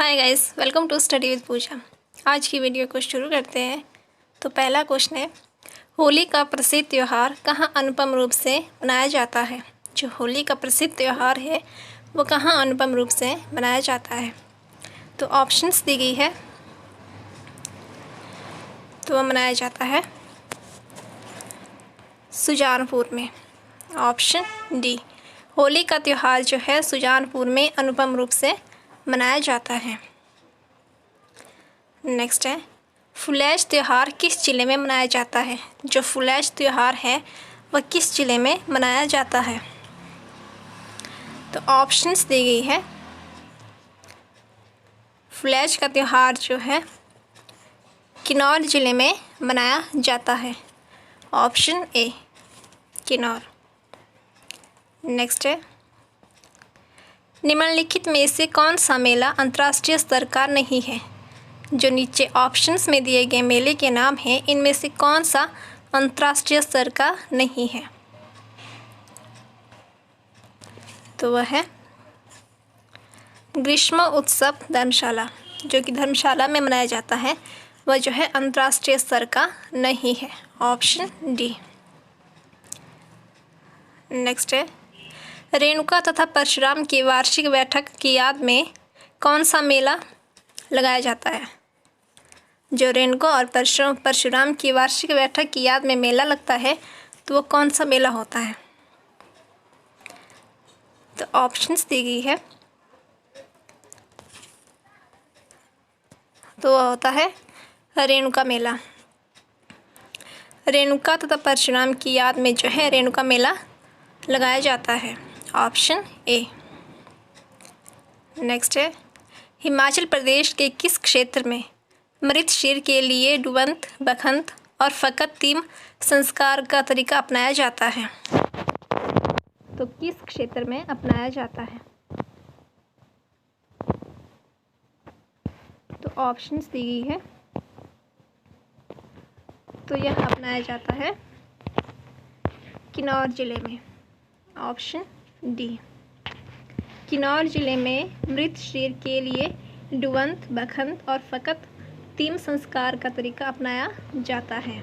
Hi guys, welcome to study with Pooja. आज की video को शुरू करते हैं। तो पहला क्वेश्चन है, होली का प्रसिद्ध त्यौहार कहाँ अनुपम रूप से मनाया जाता है। जो होली का प्रसिद्ध त्यौहार है वो कहाँ अनुपम रूप से मनाया जाता है। तो ऑप्शंस दी गई है। तो वह मनाया जाता है सुजानपुर में। ऑप्शन डी, होली का त्यौहार जो है सुजानपुर में अनुपम रूप से मनाया जाता है। नेक्स्ट है, फुलैच त्यौहार किस जिले में मनाया जाता है। जो फुलैच त्यौहार है वह किस जिले में मनाया जाता है। तो ऑप्शंस दी गई है। फुलैच का त्यौहार जो है किन्नौर जिले में मनाया जाता है। Option A, Kinnaur. नेक्स्ट है, निम्नलिखित में से कौन सा मेला अंतर्राष्ट्रीय स्तर का नहीं है। जो नीचे ऑप्शंस में दिए गए मेले के नाम हैं, इनमें से कौन सा अंतर्राष्ट्रीय स्तर का नहीं है। तो वह है ग्रीष्म उत्सव धर्मशाला, जो कि धर्मशाला में मनाया जाता है, वह जो है अंतर्राष्ट्रीय स्तर का नहीं है। Option D. नेक्स्ट है, रेणुका तथा परशुराम की वार्षिक बैठक की याद में कौन सा मेला लगाया जाता है। जो रेणुका और परशुराम की वार्षिक बैठक की याद में मेला लगता है तो वो कौन सा मेला होता है। तो ऑप्शंस दी गई है। तो वह होता है रेणुका मेला। रेणुका तथा परशुराम की याद में जो है रेणुका मेला लगाया जाता है। Option A. नेक्स्ट है, हिमाचल प्रदेश के किस क्षेत्र में मृत शरीर के लिए डुबंत, बखंत और फकत 3 संस्कार का तरीका अपनाया जाता है। तो किस क्षेत्र में अपनाया जाता है। तो ऑप्शंस दी गई है। तो यह अपनाया जाता है किन्नौर जिले में। ऑप्शन डी, किन्नौर जिले में मृत शरीर के लिए डुबंत, बखंत और फकत 3 संस्कार का तरीका अपनाया जाता है।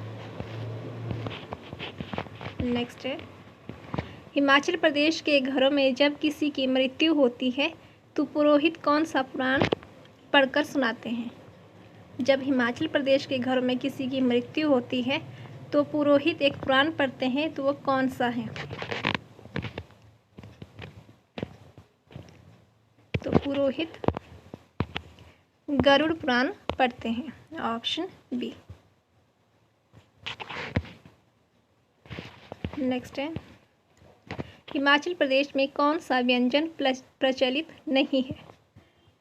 नेक्स्ट है, हिमाचल प्रदेश के घरों में जब किसी की मृत्यु होती है तो पुरोहित कौन सा पुराण पढ़कर सुनाते हैं। जब हिमाचल प्रदेश के घरों में किसी की मृत्यु होती है तो पुरोहित एक पुराण पढ़ते हैं, तो वो कौन सा है। तो पुरोहित गरुड़ पुराण पढ़ते हैं। Option B. नेक्स्ट है, हिमाचल प्रदेश में कौन सा व्यंजन प्रचलित नहीं है।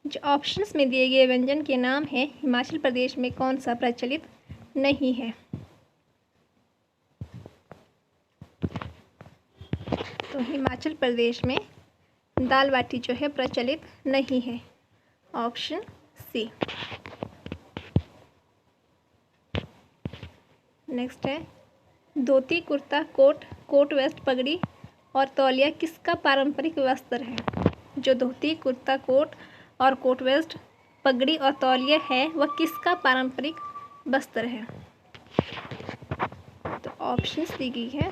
जो ऑप्शंस में दिए गए व्यंजन के नाम है, हिमाचल प्रदेश में कौन सा प्रचलित नहीं है। तो हिमाचल प्रदेश में दाल बाटी जो है प्रचलित नहीं है। Option C. नेक्स्ट है, धोती, कुर्ता, कोट वेस्ट, पगड़ी और तौलिया किसका पारंपरिक वस्त्र है। जो धोती, कुर्ता, कोट और कोट वेस्ट, पगड़ी और तौलिया है वह किसका पारंपरिक वस्त्र है। तो ऑप्शंस दी गई है।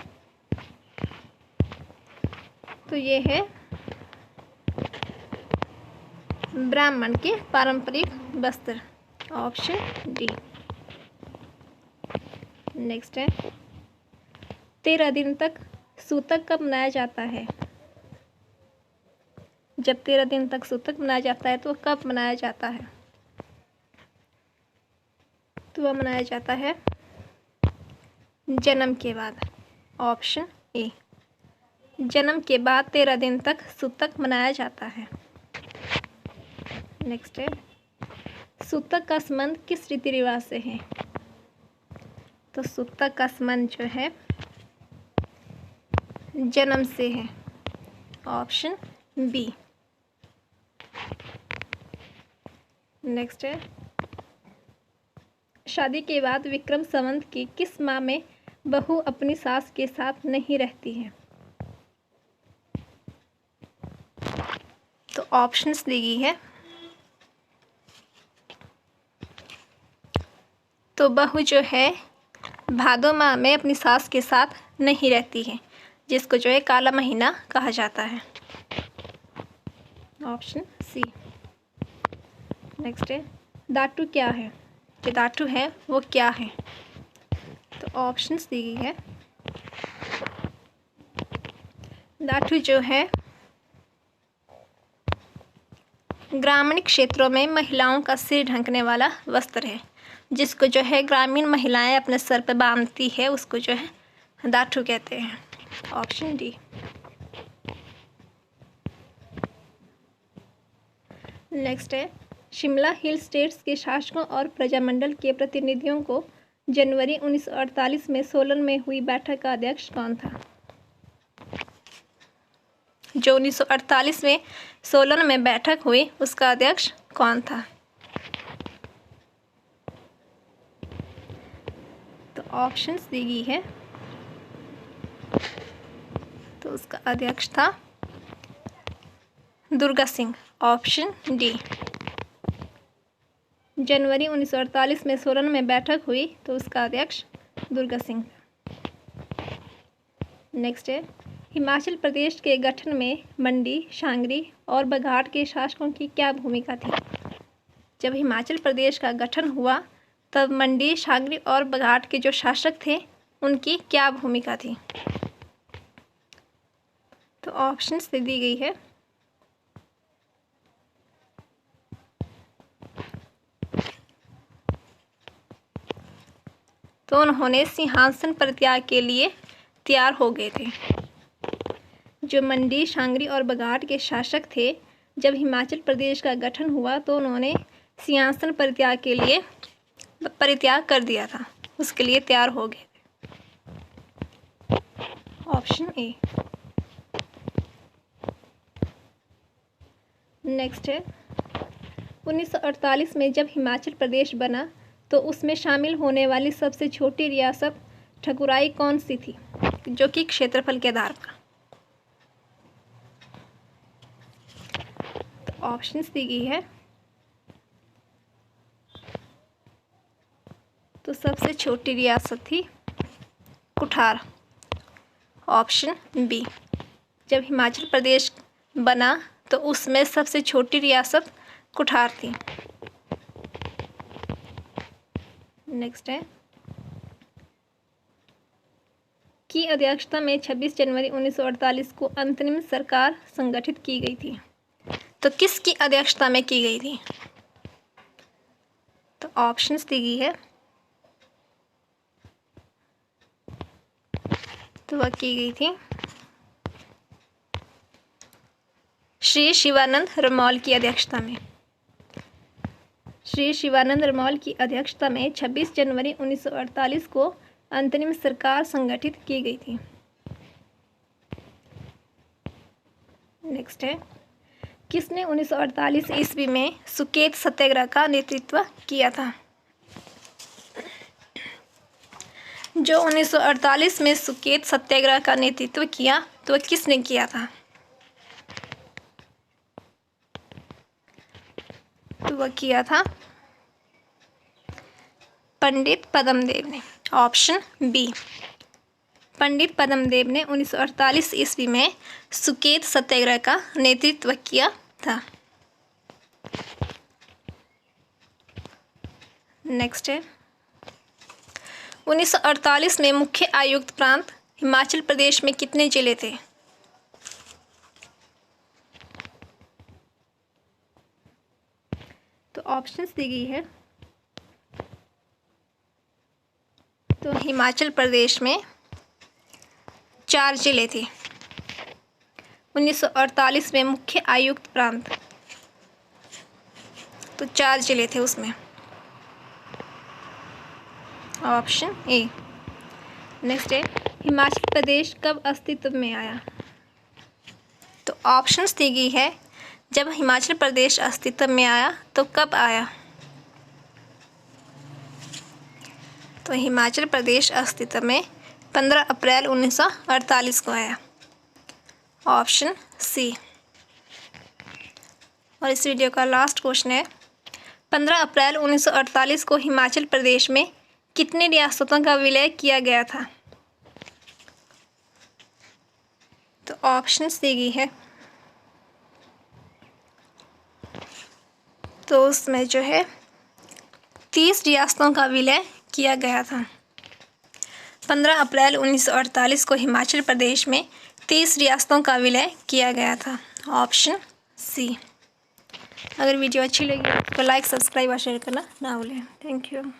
तो ये है ब्राह्मण के पारंपरिक वस्त्र। Option D. नेक्स्ट है, 13 दिन तक सूतक कब मनाया जाता है। जब 13 दिन तक सूतक मनाया जाता है तो कब मनाया जाता है। तो वह मनाया जाता है जन्म के बाद। ऑप्शन ए, जन्म के बाद 13 दिन तक सूतक मनाया जाता है। नेक्स्ट है, सूतक का संबंध किस रीति रिवाज से है। तो सूतक का संबंध जो है जन्म से है। Option B. नेक्स्ट है, शादी के बाद विक्रम संवत की किस माह में बहू अपनी सास के साथ नहीं रहती है। तो ऑप्शंस दी गई है। तो बहू जो है भादो माह में अपनी सास के साथ नहीं रहती है, जिसको जो है काला महीना कहा जाता है। Option C. नेक्स्ट है दाटू क्या है, जो दाटू है वो क्या है। तो ऑप्शन दी गई है, दाटू जो है ग्रामीण क्षेत्रों में महिलाओं का सिर ढकने वाला वस्त्र है, जिसको जो है ग्रामीण महिलाएं अपने सर पर बांधती है, उसको जो है दाटू कहते हैं। Option D. नेक्स्ट है शिमला हिल स्टेट्स के शासकों और प्रजामंडल के प्रतिनिधियों को जनवरी 1948 में सोलन में हुई बैठक का अध्यक्ष कौन था। जो 1948 में सोलन में बैठक हुई उसका अध्यक्ष कौन था। तो ऑप्शंस दी गई है, तो उसका अध्यक्ष था दुर्गा सिंह। Option D. जनवरी 1948 में सोलन में बैठक हुई तो उसका अध्यक्ष दुर्गा सिंह। नेक्स्ट है हिमाचल प्रदेश के गठन में मंडी, शांगरी और बघाट के शासकों की क्या भूमिका थी। जब हिमाचल प्रदेश का गठन हुआ तब मंडी, शांगरी और बघाट के जो शासक थे उनकी क्या भूमिका थी। तो ऑप्शन से दी गई है, तो उन्होंने सिंहासन परित्याग के लिए तैयार हो गए थे। जो मंडी, शांगरी और बघाट के शासक थे, जब हिमाचल प्रदेश का गठन हुआ तो उन्होंने सिंहासन परित्याग के लिए परित्याग कर दिया था, उसके लिए तैयार हो गए थे। Option A. नेक्स्ट है 1948 में जब हिमाचल प्रदेश बना तो उसमें शामिल होने वाली सबसे छोटी रियासत ठकुराई कौन सी थी, जो कि क्षेत्रफल के आधार पर। तो ऑप्शंस दी गई है, तो सबसे छोटी रियासत थी कुठार। Option B. जब हिमाचल प्रदेश बना तो उसमें सबसे छोटी रियासत कुठार थी। नेक्स्ट है की अध्यक्षता में 26 जनवरी 1948 को अंतरिम सरकार संगठित की गई थी। तो किसकी अध्यक्षता में की गई थी। तो ऑप्शंस दी गई है, तो वह की गई थी श्री शिवानंद रमौल की अध्यक्षता में। श्री शिवानंद रमौल की अध्यक्षता में 26 जनवरी 1948 को अंतरिम सरकार संगठित की गई थी। नेक्स्ट है किसने 1948 ईस्वी में सुकेत सत्याग्रह का नेतृत्व किया था। जो 1948 में सुकेत सत्याग्रह का नेतृत्व किया तो वह किसने किया था। तो वह किया था पंडित पद्मदेव ने। Option B. पंडित पद्मदेव ने 1948 ईस्वी में सुकेत सत्याग्रह का नेतृत्व किया था। नेक्स्ट है 1948 में मुख्य आयुक्त प्रांत हिमाचल प्रदेश में कितने जिले थे। तो ऑप्शंस दी गई है, तो हिमाचल प्रदेश में 4 जिले थे। 1948 में मुख्य आयुक्त प्रांत तो 4 जिले थे उसमें। Option A. नेक्स्ट है हिमाचल प्रदेश कब अस्तित्व में आया। तो ऑप्शंस दी गई है, जब हिमाचल प्रदेश अस्तित्व में आया तो कब आया। तो हिमाचल प्रदेश अस्तित्व में 15 अप्रैल 1948 को आया। Option C. और इस वीडियो का लास्ट क्वेश्चन है 15 अप्रैल 1948 को हिमाचल प्रदेश में कितनी रियासतों का विलय किया गया था? तो ऑप्शंस दी गई है, तो उसमें जो है 30 रियासतों का विलय किया गया था। 15 अप्रैल 1948 को हिमाचल प्रदेश में 30 रियासतों का विलय किया गया था। Option C. अगर वीडियो अच्छी लगी तो लाइक, सब्सक्राइब और शेयर करना ना भूलें। Thank you.